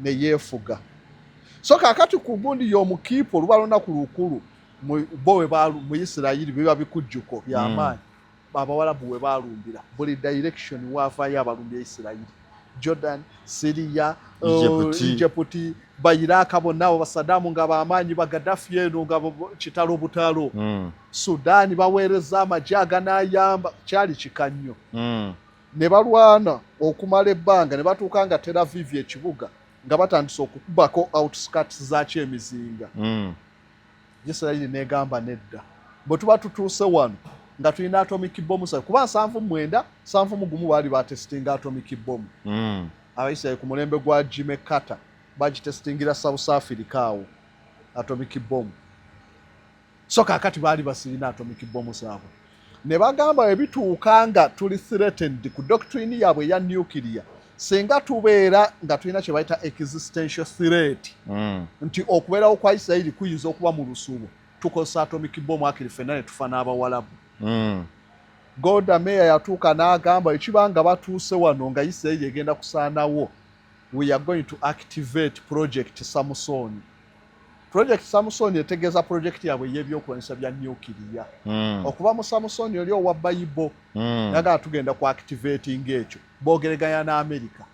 [SPEAKER 2] ne yeefuga so kaakati ku gundi y'omukiipo olubalonda ku lukulu bowe mu Isirayiri biba bikujjuko by'amaanyi abawalabu we balumbira buli direction waavaayo abalumbye Isirayiri Jordan, Syria, Egypt, Iraq bonna abo Saddam nga bamaanyi ba Gaddafi eno nga kitalo butalo Sudan baweereza amagye aganayamba kyali kikannyo ne balwana okumala ebbanga ne batuuka nga Tel Aviv ekibuga nga batandise okukubako outskirts zaakyo emizinga Isirayiri negamba nedda bwe tuba tutuuse wano nga tulina atomic bomb kuba 79 baali batestinga atomic bomb Abaisiraeli ku mulembe gwa Jimmy Carter bagitestingira South Africa awo atomic bomb so kaakati baali basirina atomic bomb zaabwe ne bagamba ebituuka nga tuli threatened ku doctrine yaabwe ya nuclear singa tubeera nga tulina kye bayita existential threat nti okubeerawo kwa Isirayiri kuyinza okuba mu lusuubo tukozesa atomic bomb akiri ffenna ne tufa n'abawalabu Golda Meir yatuuka n'agamba ekibanga batuuse wano nga Isirayiri egenda kusaanawo we are going to activate project Samson. Project Samson etegeeza project yaabwe y'ebyokulwanyisa bya nuclear okuva mu Samson oli owa Bible naga tugenda ku activating ekyo boogeraganya na America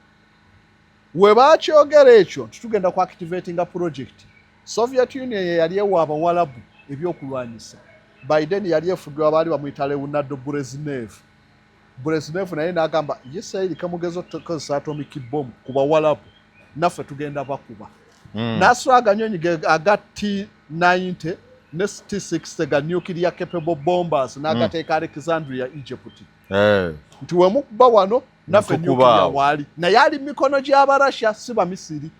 [SPEAKER 2] we baakyogera ekyo tugenda ku activating a project Soviet Union yali ewa abawalabu ebyokulwanyisa Biden yali efugibwa baali bamuyita Leonard Brezhnev naye n'agamba Isirayiri kamugeza okukozesa atomic bomb ku bawalabu naffe tugenda bakuba n'asula aganyonyi aga T-90 ne T-60 ga nuclear capable bombers n'agateeka Alexandria Egypt nti we mukuba wano naffe nuclear waali naye ali mikono gy'Abarasha si Bamisiri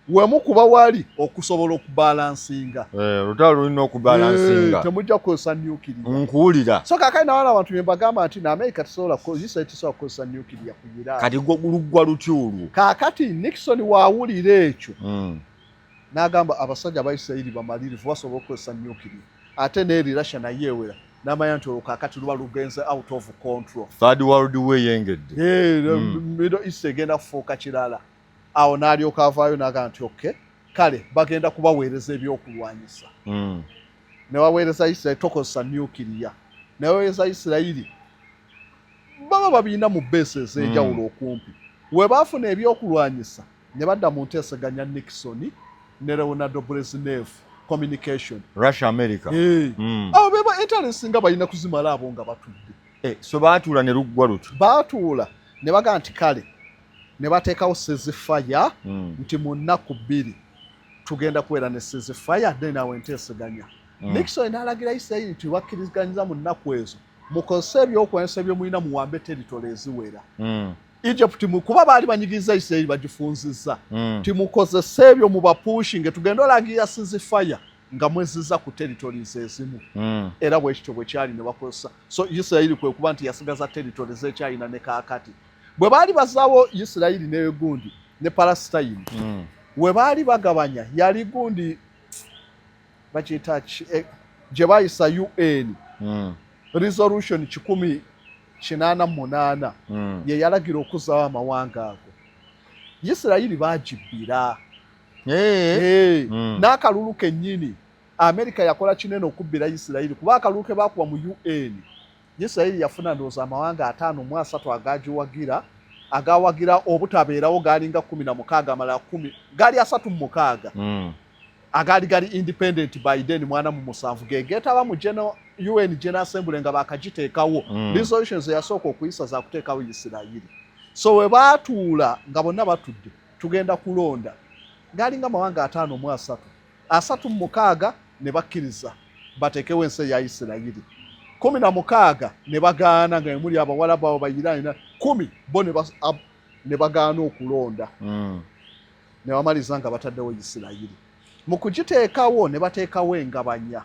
[SPEAKER 2] we mukuba waali okusobola okubalansinga
[SPEAKER 1] lutalo lulina okubalansinga
[SPEAKER 2] temujja kukozesa nuclear
[SPEAKER 1] nkuwulira
[SPEAKER 2] so kaakati nawana abantu be mbagamba nti America tesobola kukozesa nuclear ku Iraq
[SPEAKER 1] kati guluggwa lutyolwo
[SPEAKER 2] kaakati Nixon waawulira ekyo n'agamba abasajja ba Isirayiri bamalirivu basobola okukozesa nuclear ate n'eri Russia naye ewera n'amanya nti olwo kaakati luba lugenze out of control
[SPEAKER 1] Third World War yengedde
[SPEAKER 2] Middle East egenda kufuuka kirala awo n'alyoka avaayo n'agamba nti okay kale bagenda kubaweereza ebyokulwanyisa ne baweereza Isirayiri tokozesa nuclear ne baweereza Isirayiri baba babiina mu bases ez'enjawulo okumpi we baafuna ebyokulwanyisa ne badda mu nteeseganya Nixon ne Leonard Brezhnev communication
[SPEAKER 1] Russia America
[SPEAKER 2] awo beba interest nga balina kuzimala abo nga batudde
[SPEAKER 1] so baatuula ne luggwa lutyo
[SPEAKER 2] baatuula ne bagamba nti kale ne bateekawo ceasefire nti mu nnaku 2 tugenda kubeera ne ceasefire then awo enteeseganya Nixon n'alagira Isirayiri nti bakkiriziganyiza mu nnaku ezo mukozese ebyokulwanyisa bye mulina muwambe territory eziwera Egypt kuba baali banyigiriza Isirayiri bagifunzizza timukozese ebyo mubapushinge tugenda olagirira ceasefire nga mweziza ku territories ezimu era bwekityo bwe kyali ne bakozesa so Isirayiri kwe kuba nti yasigaza territories ekyalina ne kaakati bwe baali bazaawo Isirayiri ne gundi ne Palestine we baali bagabanya yali gundi bakiyita gye bayisa UN resolution 188 ye yalagira okuzaawo amawanga ago Isirayiri bagibbira n'akalulu kennyini America yakola kinene okubbira Isirayiri kuba akalulu ke baakuba mu UN Isirayiri yafuna ndowooza amawanga 5 agawagira obutabeerawo gaalinga 16 amala 10 gaali 36 gali independent by then mwana mu musanvu gegetaba mu UN General Assembly nga bakagiteekawo resolutions yasooka okuyisa za kuteekawo Isirayiri. So we baatuula nga bonna batudde tugenda kulonda gali nga mawanga 5 mu 3 asatu mu 6 ne bakkiriza bateekewo ensi ya Isirayiri 16 ne bagaana nga muli abawalabu abo bayirani 10 bo ne bagaana okulonda ne bamaliza nga bataddewo Isirayiri. Mu kugiteekawo ne bateekawo engabanya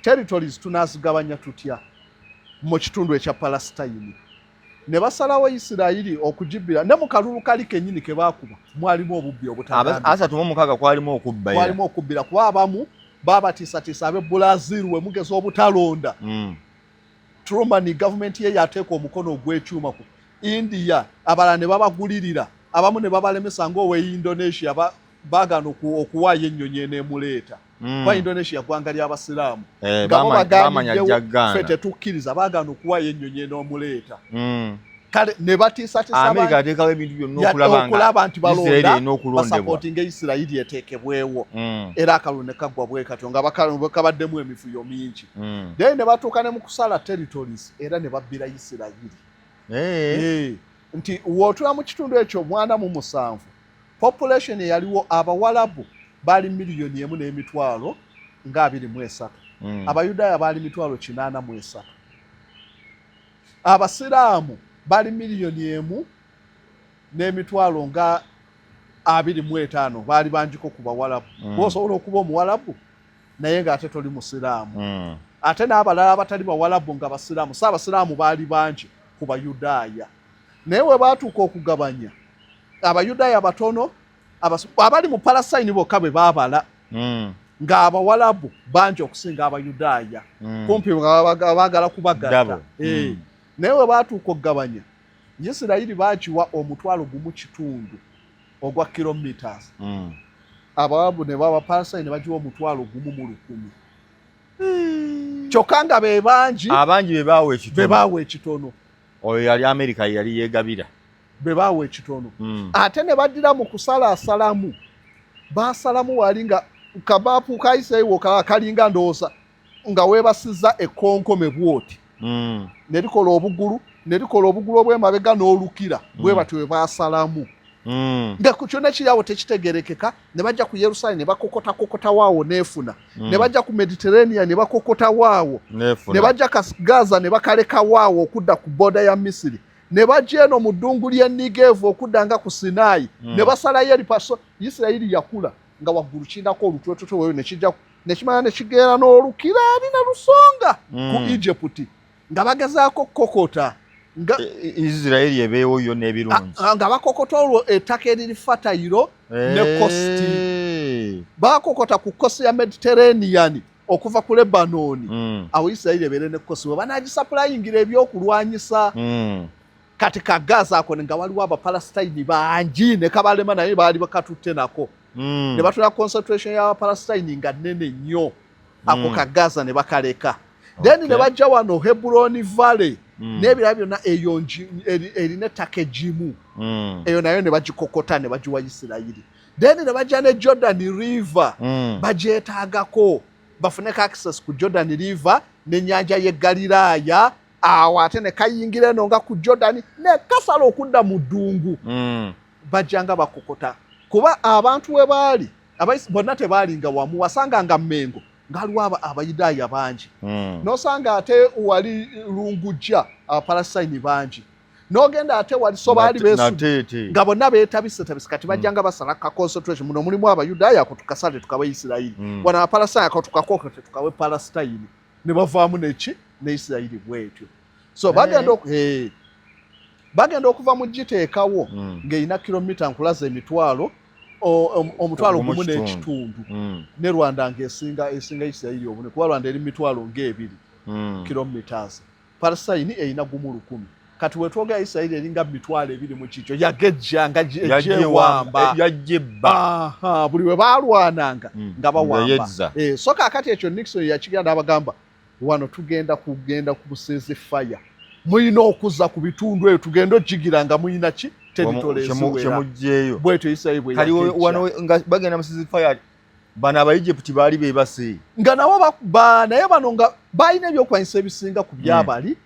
[SPEAKER 2] territories tunazigabanya tutya mu kitundu ekya Palestine ne basalawo Isirayiri okujibira ne mu kalulu kali kennyini ke baakuba mwalimu obubbi obutagambika
[SPEAKER 1] asatu mu 6 kwalimu okubbira
[SPEAKER 2] kuba abamu babatiisatiisa ab'e Brazil we mugeza obutalonda Truman government ye yateeka omukono ogw'ekyuma ku India abalala ne babagulirira abamu ne babalemesa ng'owe Indonesia bagano okuwaayo ennyonyi eneemuleeta kwa Indonesia gwanga ly'abasiraamu ngabo bagambye ffe tetukkiriza bagano okuwaayo ennyonyi eneemuleeta kale ne batiisatiisa
[SPEAKER 1] Amerika ateekawo ebintu byonna
[SPEAKER 2] okulaba nti balonda basapootinga Isirayiri eteekebwewo era akalulu ne kaggwa bwe katyo nga kabaddemu emifuyo mingi naye ne batuuka ne mu kusala territories era ne babbira Isirayiri nti w'otula mu kitundu ekyo mwana mu 7 population yaliwo abawalabu bali 1,123,000 abayudaaya bali 803,000 abasiraamu bali 1,025,000 bali banjiko ku bawalabu osobola okuba omuwalabu naye ng'ate toli musiraamu ate n'abalala abatali bawalabu nga basiraamu abasiraamu bali bangi ku bayudaaya naye we baatuuka okugabanya abayudaaya batono abali mu Palestine bokka bwe baabala ng'abawalabu bangi okusinga abayudaaya kumpi nga baagala kubagatta naye we baatuuka okugabanya Isirayiri baakiwa 1,000 ogwa kilometers abawalabu ne baba Palestine ne bagiwa 1,000 kyokka nga be bangi
[SPEAKER 1] abangi be
[SPEAKER 2] baawa ekitono
[SPEAKER 1] oyo yali Amerika yali yeegabira
[SPEAKER 2] be baawa ekitono ate ne baddira mu kusalaasalamu baasalamu wali nga kabaapu ka Isirayiri kalinga ndowooza nga weebasizza ekkonkome bwoti ne likola obugulu obw'emabega n'olukira bwe batyo we baasalamu nga ku kyonna kiryawo tekitegerekeka ne bajja ku Yerusalemu ne bakokota waawo neefuna ne bajja ku Mediterranean ne bakokota waawo ne bajja Gaza ne bakaleka waawo okudda ku boda ya Misiri ne bajja eno mu ddungu ly'e Negevu okudda nga ku Sinai ne basalayo eri paso Isirayiri yakula nga waggulu kirindako olutwetoto weyo ne kimala ne kigenda n'olukira alina lusonga ku Egypt nga bagezaako kokota nga
[SPEAKER 1] Isirayiri ebeewo yo n'ebirungi
[SPEAKER 2] nga bakokota olwo ettaka eriri fatayiro ne kosti bakokota ku kosti ya Mediterranean okuva ku Lebanon awo Isirayiri ebeere ne kosti we banaagisaplayingira ebyokulwanyisa kati ka Gaza ako nga waliwo Abapalestine bangi ne kabalema naye baali bakatutte nako ne batula concentration y'Abapalestine nga nnene nnyo ako ka Gaza ne bakaleka then ne bajja wano Hebron Valley n'ebirala byonna eyo erina ettaka egimu eyo nayo ne bagikokota ne bagiwa Isirayiri then ne bajja ne Jordan River bagyetaagako bafuneko access ku Jordan River n'ennyanja y'e Galiraaya awo ate ne kayingira eno nga ku Jordan ne kasala okudda mu ddungu bajjanga bakokota kuba abantu we baali bonna tebaalinga wamu wasanganga Mmengo ngaliwo abayudaaya bangi n'osanga ate wali Lungujja Abapalestine bangi n'ogenda ate wali so baali beesudde nga bonna beetabise kati bajjanga basala ka concentration muno mulimu abayudaaya ako tukasale tukawe Isirayiri wana Abapalestine ako tukakokote tukawe Palestine ne bavaamu neki ne Isirayiri bwetyo so bagenda okuva mu giteekawo ng'erina kilomita nkulaza emitwalo omutwalo gumu n'ekitundu ne Rwanda ng'esinga Isirayiri obune kuba Rwanda eri mitwalo ng'ebiri kilometers Palestine erina gumu 1,000 kati wetwogera Isirayiri eringa mitwalo 2 mu kikyo yagejjanga ejjewamba yajjebba buli we baalwananga nga bawamba so kaakati ekyo Nixon yakigenda abagamba wano tugenda ku ceasefire muyina okuza ku bitundu ebyo tugenda ogigira nga muyina ki territories
[SPEAKER 1] kyemugjeeyo
[SPEAKER 2] bwetyo Isirayiri bwe
[SPEAKER 1] kali wano nga bagenda mu ceasefire bana aba Egypt bali bebase
[SPEAKER 2] nga nawo naye bano nga balina ebyokwanyisa ebisinga ku byabali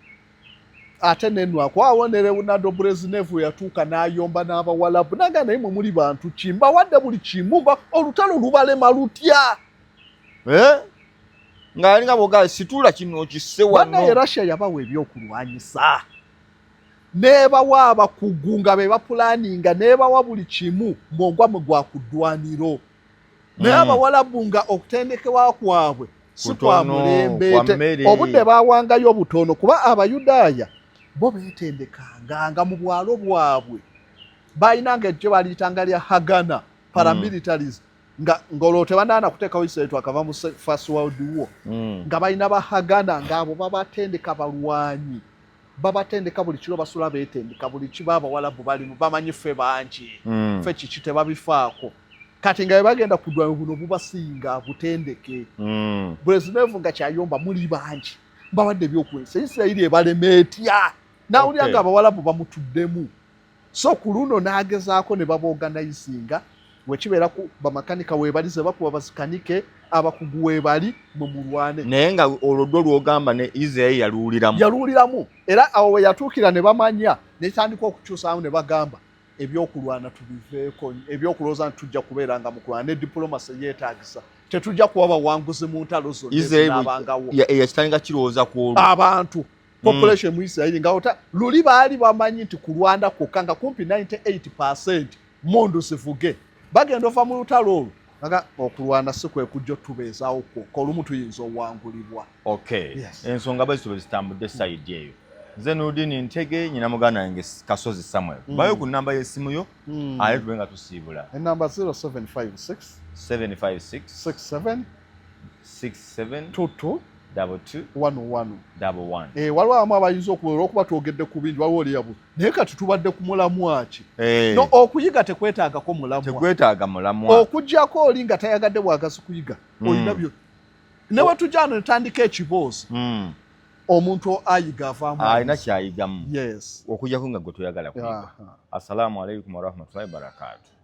[SPEAKER 2] ate nenwako awonere Ronaldo Brezhnev yatuuka n'ayomba n'abawalabu naga naye mwe muli bantu kimba wadde buli kimu olutalo lubalema lutya
[SPEAKER 1] nga boga situla kino kisse wano
[SPEAKER 2] naye Russia yabawa ebyokulwanyisa nebawa abakugu nga be bapulaninga nebawa buli kimu ng'ogwa mu gwa kuddwaniro naye abawalabu nga okutendekebwa kwabwe si kwa mulembe obudde bawangayo obutono kuba Abayudaaya bo beetendekanga nga mu bwalo bwabwe balinanga ejjo baliyitanga lya Haganah paramilitaries ng'olwo tebanaana kuteekawo Isirayiri twakava mu First World War nga balina ba Haganah ng'abo babatendeka balwanyi babatendeka buli kiro basula beetendeka buli kiba abawalabu balimu bamanyi ffe bangi ffe kiki tebabifaako kati nga bagenda kudwanya buno bubasinga butendeke Brezhnev nga kyayomba muli bangi bawadde ebyokwesa Isirayiri ebalema etya nawulira nga abawalabu bamutuddemu so ku luno n'agezaako ne babaorganizinga wekibeera ku bamakanika weebalize bakuba bazikanike abakugu weebali mu mulwane
[SPEAKER 1] naye nga olwo lwogamba ne Israel
[SPEAKER 2] yaluuliramu era awo we yatuukira ne bamanya netandika okukyusaamu ne bagamba ebyokulwana tubiveeko ebyokulooza nti tujja kubeera nga mukulwana ne diplomasi yeetaagisa tetujja kuba bawanguzi mu ntalo zonnabangawo
[SPEAKER 1] eyakitandika kirowooza ku
[SPEAKER 2] abantu population mu Isirayiri nga luli baali bamanyi nti kulwana kwokka nga kumpi 98% mundu sivuge bagenda ova mu lutalo olwo aga okulwana si kwe kujja tubeezaawo kwokka olumu tuyinza owangulibwa
[SPEAKER 1] ensonga bazitobe zitambudde sayidi eyo nze Nurdin Ntege nyina muganda wange Kasozi Samuel bayo ku namba y'essimu yo ate tube nga tusiibula
[SPEAKER 2] enamba 0756 67
[SPEAKER 1] 22 11
[SPEAKER 2] waliwo abamu abayinza okubeera okuba twogedde ku bingi waliwo oliyabu naye kati tubadde ku mulamwa ki no okuyiga tekwetaagako
[SPEAKER 1] mulamwa
[SPEAKER 2] okuggyako oli nga tayagadde bwagasi kuyiga olina byo ne wetujjano netandika ekiboozi omuntu ayiga avaamu
[SPEAKER 1] alina kyayigamu
[SPEAKER 2] yes
[SPEAKER 1] okujjako nga gwe toyagala kuyiga assalamu alaikum warahmatullahi wabarakatuh